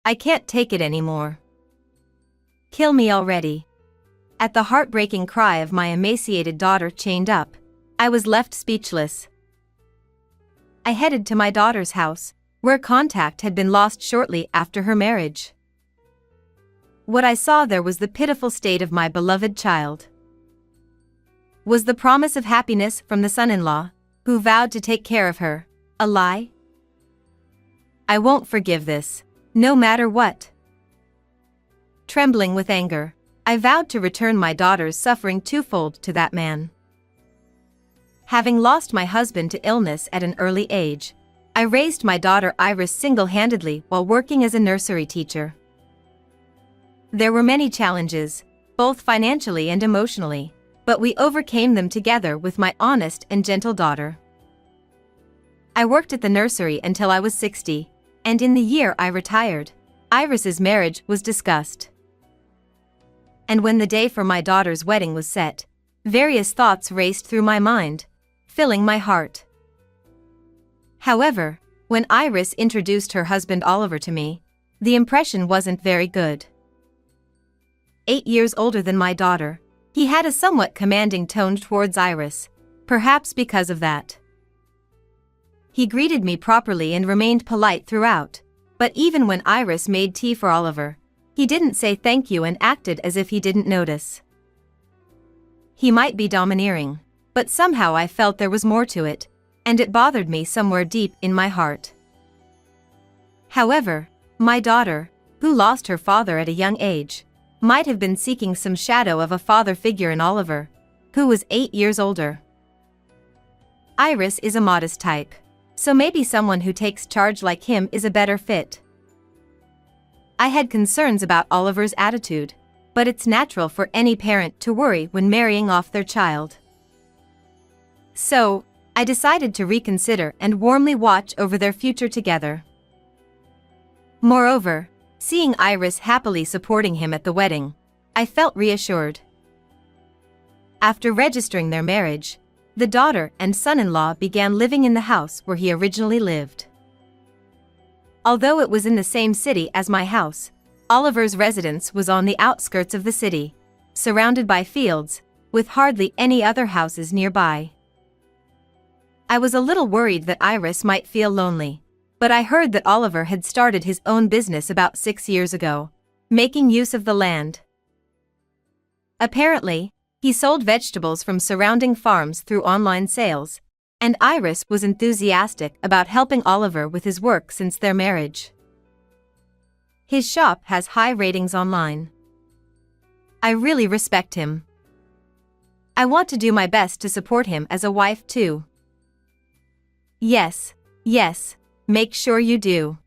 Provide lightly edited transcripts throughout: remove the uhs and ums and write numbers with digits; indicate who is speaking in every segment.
Speaker 1: I can't take it anymore. Kill me already." At the heartbreaking cry of my emaciated daughter chained up, I was left speechless. I headed to my daughter's house, where contact had been lost shortly after her marriage. What I saw there was the pitiful state of my beloved child. Was the promise of happiness from the son-in-law, who vowed to take care of her, a lie? I won't forgive this, no matter what. Trembling with anger, I vowed to return my daughter's suffering twofold to that man. Having lost my husband to illness at an early age, I raised my daughter Iris single-handedly while working as a nursery teacher. There were many challenges, both financially and emotionally, but we overcame them together with my honest and gentle daughter. I worked at the nursery until I was 60, and in the year I retired, Iris's marriage was discussed. And when the day for my daughter's wedding was set, various thoughts raced through my mind, filling my heart. However, when Iris introduced her husband Oliver to me, the impression wasn't very good. 8 years older than my daughter, he had a somewhat commanding tone towards Iris, perhaps because of that. He greeted me properly and remained polite throughout, but even when Iris made tea for Oliver, he didn't say thank you and acted as if he didn't notice. He might be domineering, but somehow I felt there was more to it, and it bothered me somewhere deep in my heart. However, my daughter, who lost her father at a young age, might have been seeking some shadow of a father figure in Oliver, who was 8 years older. Iris is a modest type, so maybe someone who takes charge like him is a better fit. I had concerns about Oliver's attitude, but it's natural for any parent to worry when marrying off their child. So, I decided to reconsider and warmly watch over their future together. Moreover, seeing Iris happily supporting him at the wedding, I felt reassured. After registering their marriage, the daughter and son-in-law began living in the house where he originally lived. Although it was in the same city as my house, Oliver's residence was on the outskirts of the city, surrounded by fields, with hardly any other houses nearby. I was a little worried that Iris might feel lonely, but I heard that Oliver had started his own business about 6 years ago, making use of the land. Apparently, he sold vegetables from surrounding farms through online sales, and Iris was enthusiastic about helping Oliver with his work since their marriage. His shop has high ratings online. I really respect him. I want to do my best to support him as a wife too. Yes, make sure you do.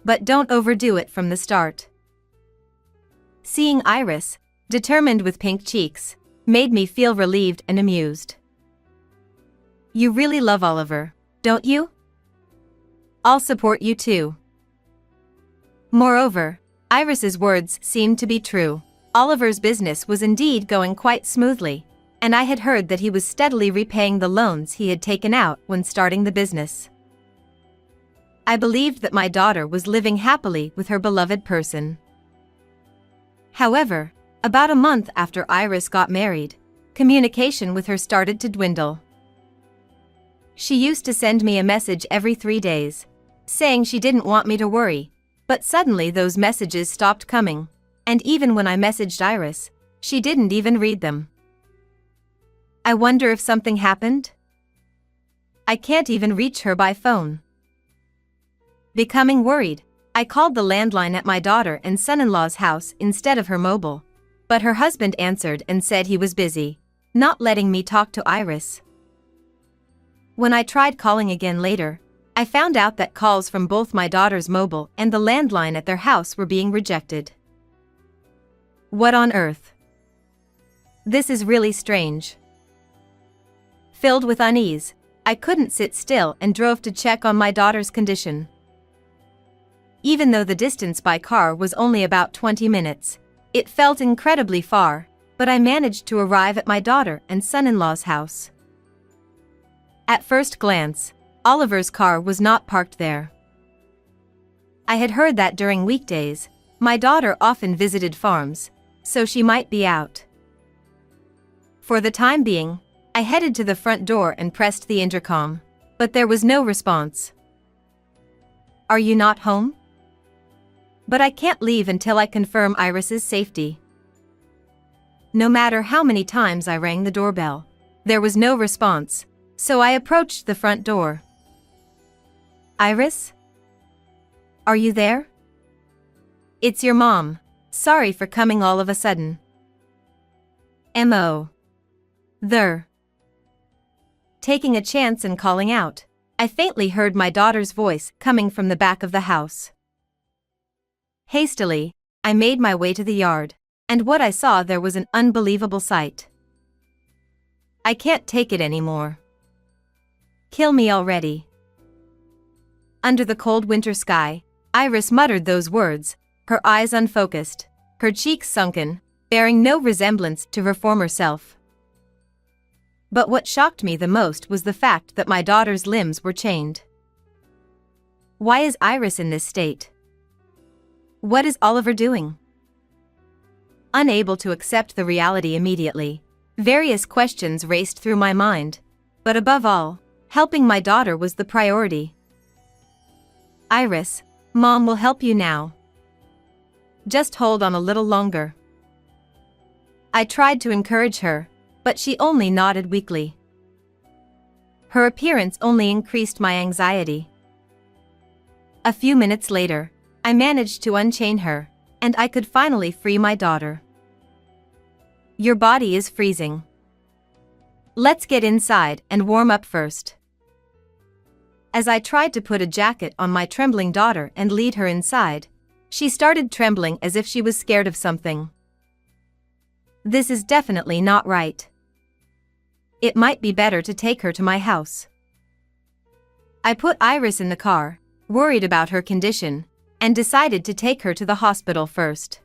Speaker 1: But don't overdo it from the start. Seeing Iris, determined with pink cheeks, made me feel relieved and amused. You really love Oliver, don't you? I'll support you too. Moreover, Iris's words seemed to be true. Oliver's business was indeed going quite smoothly, and I had heard that he was steadily repaying the loans he had taken out when starting the business. I believed that my daughter was living happily with her beloved person. However, about a month after Iris got married, communication with her started to dwindle. She used to send me a message every 3 days, saying she didn't want me to worry, but suddenly those messages stopped coming, and even when I messaged Iris, she didn't even read them. I wonder if something happened? I can't even reach her by phone. Becoming worried, I called the landline at my daughter and son-in-law's house instead of her mobile, but her husband answered and said he was busy, not letting me talk to Iris. When I tried calling again later, I found out that calls from both my daughter's mobile and the landline at their house were being rejected. What on earth? This is really strange. Filled with unease, I couldn't sit still and drove to check on my daughter's condition. Even though the distance by car was only about 20 minutes, it felt incredibly far, but I managed to arrive at my daughter and son-in-law's house. At first glance, Oliver's car was not parked there. I had heard that during weekdays, my daughter often visited farms, so she might be out. For the time being, I headed to the front door and pressed the intercom, but there was no response. "Are you not home?" "But I can't leave until I confirm Iris's safety." No matter how many times I rang the doorbell, there was no response, so I approached the front door. "Iris? Are you there?" "It's your mom. Sorry for coming all of a sudden." M.O. There. Taking a chance and calling out, I faintly heard my daughter's voice coming from the back of the house. Hastily, I made my way to the yard, and what I saw there was an unbelievable sight. "I can't take it anymore. Kill me already." Under the cold winter sky, Iris muttered those words, her eyes unfocused, her cheeks sunken, bearing no resemblance to her former self. But what shocked me the most was the fact that my daughter's limbs were chained. Why is Iris in this state? What is Oliver doing? Unable to accept the reality immediately, various questions raced through my mind, but above all, helping my daughter was the priority. "Iris, Mom will help you now. Just hold on a little longer." I tried to encourage her, but she only nodded weakly. Her appearance only increased my anxiety. A few minutes later, I managed to unchain her, and I could finally free my daughter. "Your body is freezing. Let's get inside and warm up first." As I tried to put a jacket on my trembling daughter and lead her inside, she started trembling as if she was scared of something. This is definitely not right. It might be better to take her to my house. I put Iris in the car, worried about her condition, and decided to take her to the hospital first.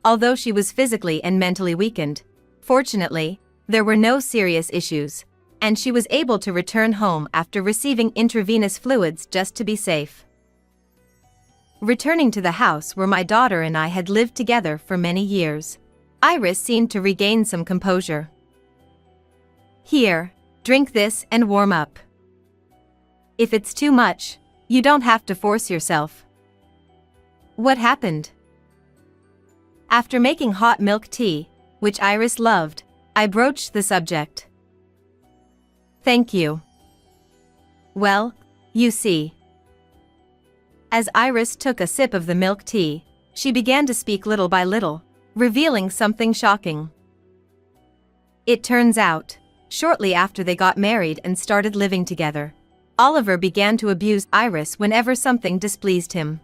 Speaker 1: Although she was physically and mentally weakened, fortunately, there were no serious issues, and she was able to return home after receiving intravenous fluids just to be safe. Returning to the house where my daughter and I had lived together for many years, Iris seemed to regain some composure. "Here, drink this and warm up. If it's too much, you don't have to force yourself." What happened? After making hot milk tea, which Iris loved, I broached the subject. "Thank you." "Well, you see." As Iris took a sip of the milk tea, she began to speak little by little, revealing something shocking. It turns out, shortly after they got married and started living together, Oliver began to abuse Iris whenever something displeased him.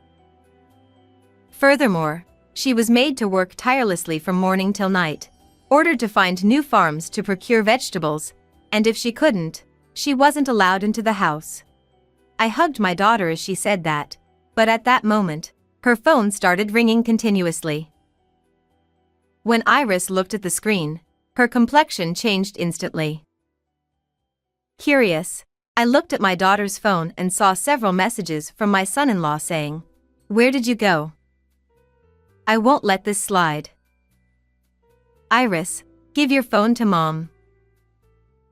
Speaker 1: Furthermore, she was made to work tirelessly from morning till night, ordered to find new farms to procure vegetables, and if she couldn't, she wasn't allowed into the house. I hugged my daughter as she said that, but at that moment, her phone started ringing continuously. When Iris looked at the screen, her complexion changed instantly. Curious, I looked at my daughter's phone and saw several messages from my son-in-law saying, "Where did you go? I won't let this slide. Iris, give your phone to Mom."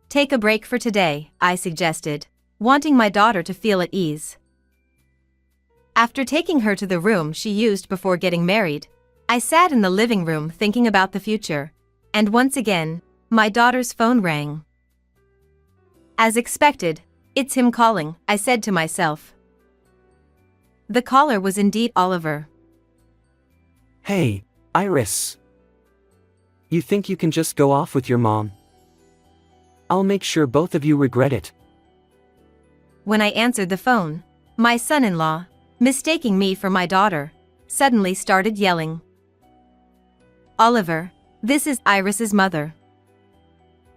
Speaker 1: "Take a break for today," I suggested, wanting my daughter to feel at ease. After taking her to the room she used before getting married, I sat in the living room thinking about the future, and once again, my daughter's phone rang. As expected, "It's him calling," I said to myself. The caller was indeed Oliver.
Speaker 2: "Hey, Iris. You think you can just go off with your mom? I'll make sure both of you regret it."
Speaker 1: When I answered the phone, my son-in-law, mistaking me for my daughter, suddenly started yelling. "Oliver, this is Iris's mother.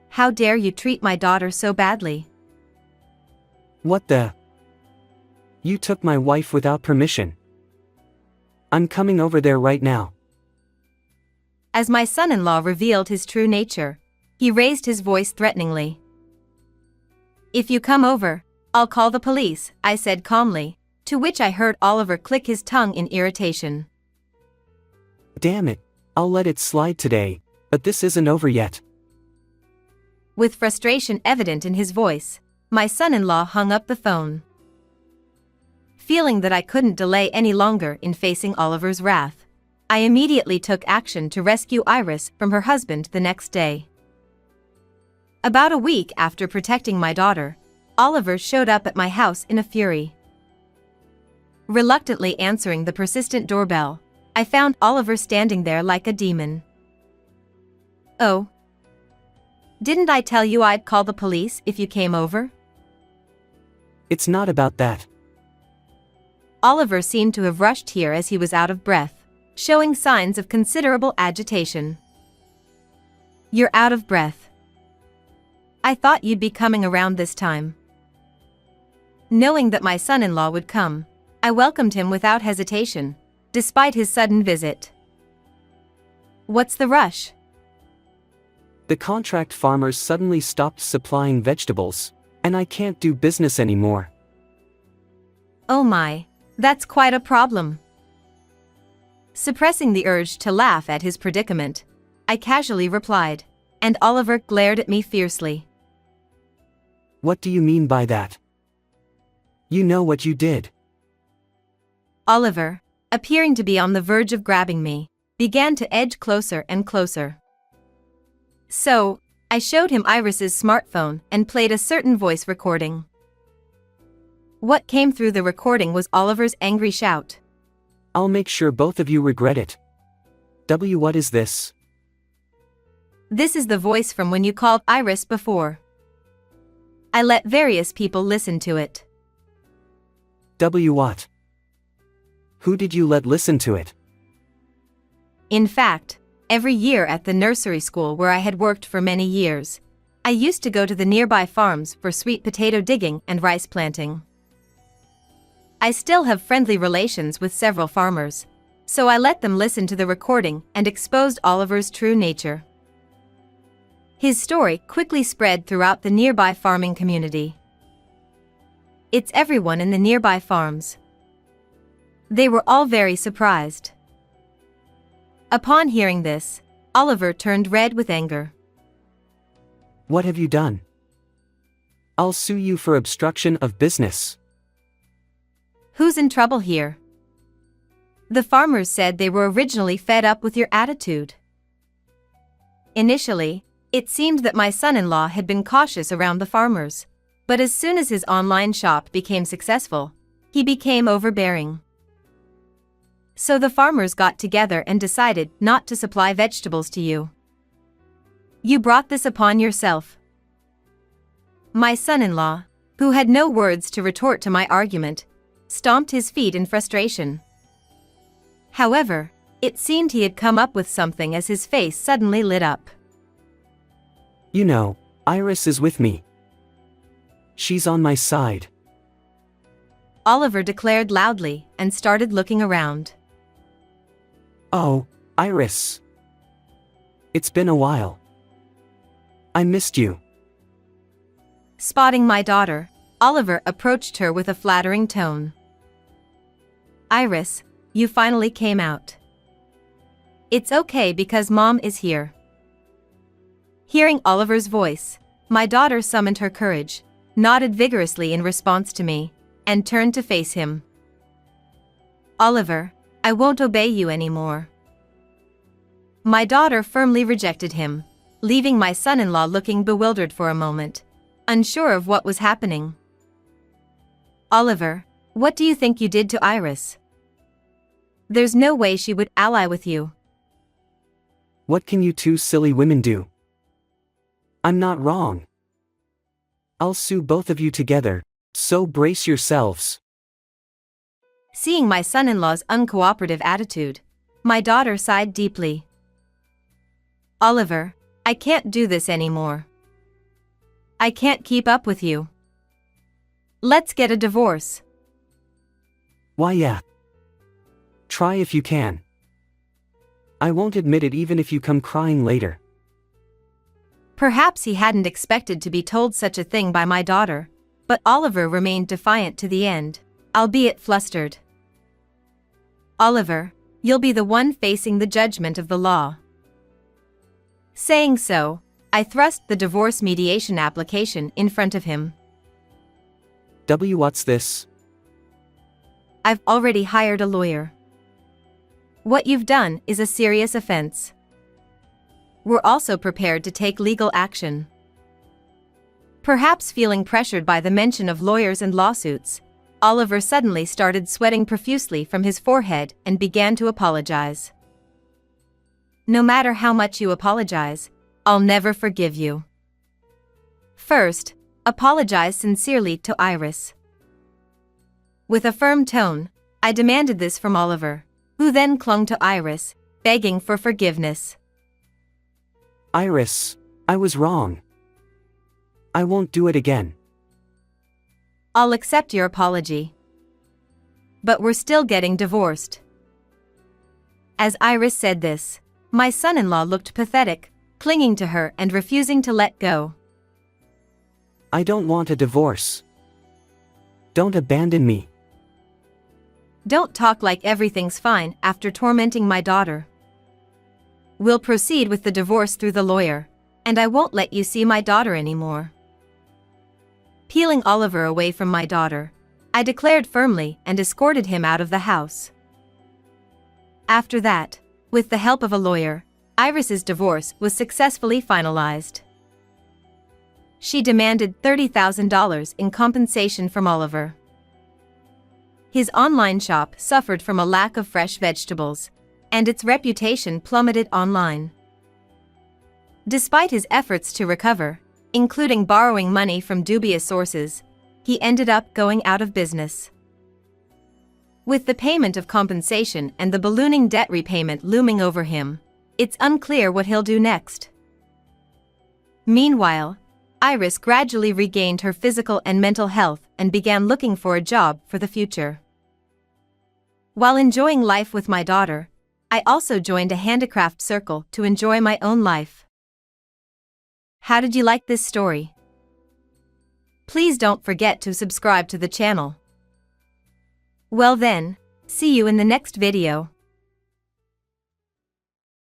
Speaker 1: How dare you treat my daughter so badly?"
Speaker 2: "What the? You took my wife without permission. I'm coming over there right now."
Speaker 1: As my son-in-law revealed his true nature, he raised his voice threateningly. "If you come over, I'll call the police," I said calmly, To which I heard Oliver click his tongue in irritation.
Speaker 2: Damn it, I'll let it slide today, but this isn't over yet.
Speaker 1: With frustration evident in his voice, my son-in-law hung up the phone. Feeling that I couldn't delay any longer in facing Oliver's wrath, I immediately took action to rescue Iris from her husband the next day. About a week after protecting my daughter, Oliver showed up at my house in a fury. Reluctantly answering the persistent doorbell, I found Oliver standing there like a demon. "Oh. Didn't I tell you I'd call the police if you came over?"
Speaker 2: It's not about that.
Speaker 1: Oliver seemed to have rushed here as he was out of breath, showing signs of considerable agitation. "You're out of breath. I thought you'd be coming around this time." Knowing that my son-in-law would come, I welcomed him without hesitation, despite his sudden visit. "What's the rush?"
Speaker 2: The contract farmers suddenly stopped supplying vegetables, and I can't do business anymore.
Speaker 1: "Oh my, that's quite a problem." Suppressing the urge to laugh at his predicament, I casually replied, and Oliver glared at me fiercely.
Speaker 2: What do you mean by that? You know what you did.
Speaker 1: Oliver, appearing to be on the verge of grabbing me, began to edge closer and closer. So, I showed him Iris's smartphone and played a certain voice recording. What came through the recording was Oliver's angry shout.
Speaker 2: I'll make sure both of you regret it. What is this?
Speaker 1: This is the voice from when you called Iris before. I let various people listen to it.
Speaker 2: What? Who did you let listen to it?
Speaker 1: In fact, every year at the nursery school where I had worked for many years, I used to go to the nearby farms for sweet potato digging and rice planting. I still have friendly relations with several farmers, so I let them listen to the recording and exposed Oliver's true nature. His story quickly spread throughout the nearby farming community. It's everyone in the nearby farms. They were all very surprised. Upon hearing this, Oliver turned red with anger.
Speaker 2: What have you done? I'll sue you for obstruction of business.
Speaker 1: Who's in trouble here? The farmers said they were originally fed up with your attitude. Initially, it seemed that my son-in-law had been cautious around the farmers, but as soon as his online shop became successful, he became overbearing. So the farmers got together and decided not to supply vegetables to you. You brought this upon yourself. My son-in-law, who had no words to retort to my argument, stomped his feet in frustration. However, it seemed he had come up with something as his face suddenly lit up.
Speaker 2: You know, Iris is with me. She's on my side.
Speaker 1: Oliver declared loudly and started looking around.
Speaker 2: Oh, Iris. It's been a while. I missed you.
Speaker 1: Spotting my daughter, Oliver approached her with a flattering tone. Iris, you finally came out. It's okay because Mom is here. Hearing Oliver's voice, my daughter summoned her courage, nodded vigorously in response to me, and turned to face him. Oliver, I won't obey you anymore. My daughter firmly rejected him, leaving my son-in-law looking bewildered for a moment, unsure of what was happening. Oliver, what do you think you did to Iris? There's no way she would ally with you.
Speaker 2: What can you two silly women do? I'm not wrong. I'll sue both of you together, so brace yourselves.
Speaker 1: Seeing my son-in-law's uncooperative attitude, my daughter sighed deeply. Oliver, I can't do this anymore. I can't keep up with you. Let's get a divorce.
Speaker 2: Why yeah. Try if you can. I won't admit it even if you come crying later.
Speaker 1: Perhaps he hadn't expected to be told such a thing by my daughter, but Oliver remained defiant to the end. albeit flustered. "Oliver, you'll be the one facing the judgment of the law." Saying so, I thrust the divorce mediation application in front of him.
Speaker 2: What's this?
Speaker 1: "I've already hired a lawyer. What you've done is a serious offense. We're also prepared to take legal action." Perhaps feeling pressured by the mention of lawyers and lawsuits, Oliver suddenly started sweating profusely from his forehead and began to apologize. "No matter how much you apologize, I'll never forgive you. First, apologize sincerely to Iris." With a firm tone, I demanded this from Oliver, who then clung to Iris, begging for forgiveness.
Speaker 2: "Iris, I was wrong. I won't do it again."
Speaker 1: "I'll accept your apology. But we're still getting divorced." As Iris said this, my son-in-law looked pathetic, clinging to her and refusing to let go.
Speaker 2: "I don't want a divorce. Don't abandon me."
Speaker 1: "Don't talk like everything's fine after tormenting my daughter. We'll proceed with the divorce through the lawyer, and I won't let you see my daughter anymore." Peeling Oliver away from my daughter, I declared firmly and escorted him out of the house. After that, with the help of a lawyer, Iris's divorce was successfully finalized. She demanded $30,000 in compensation from Oliver. His online shop suffered from a lack of fresh vegetables, and its reputation plummeted online. Despite his efforts to recover, including borrowing money from dubious sources, he ended up going out of business. With the payment of compensation and the ballooning debt repayment looming over him, it's unclear what he'll do next. Meanwhile, Iris gradually regained her physical and mental health and began looking for a job for the future. While enjoying life with my daughter, I also joined a handicraft circle to enjoy my own life. How did you like this story? Please don't forget to subscribe to the channel. Well then, see you in the next video.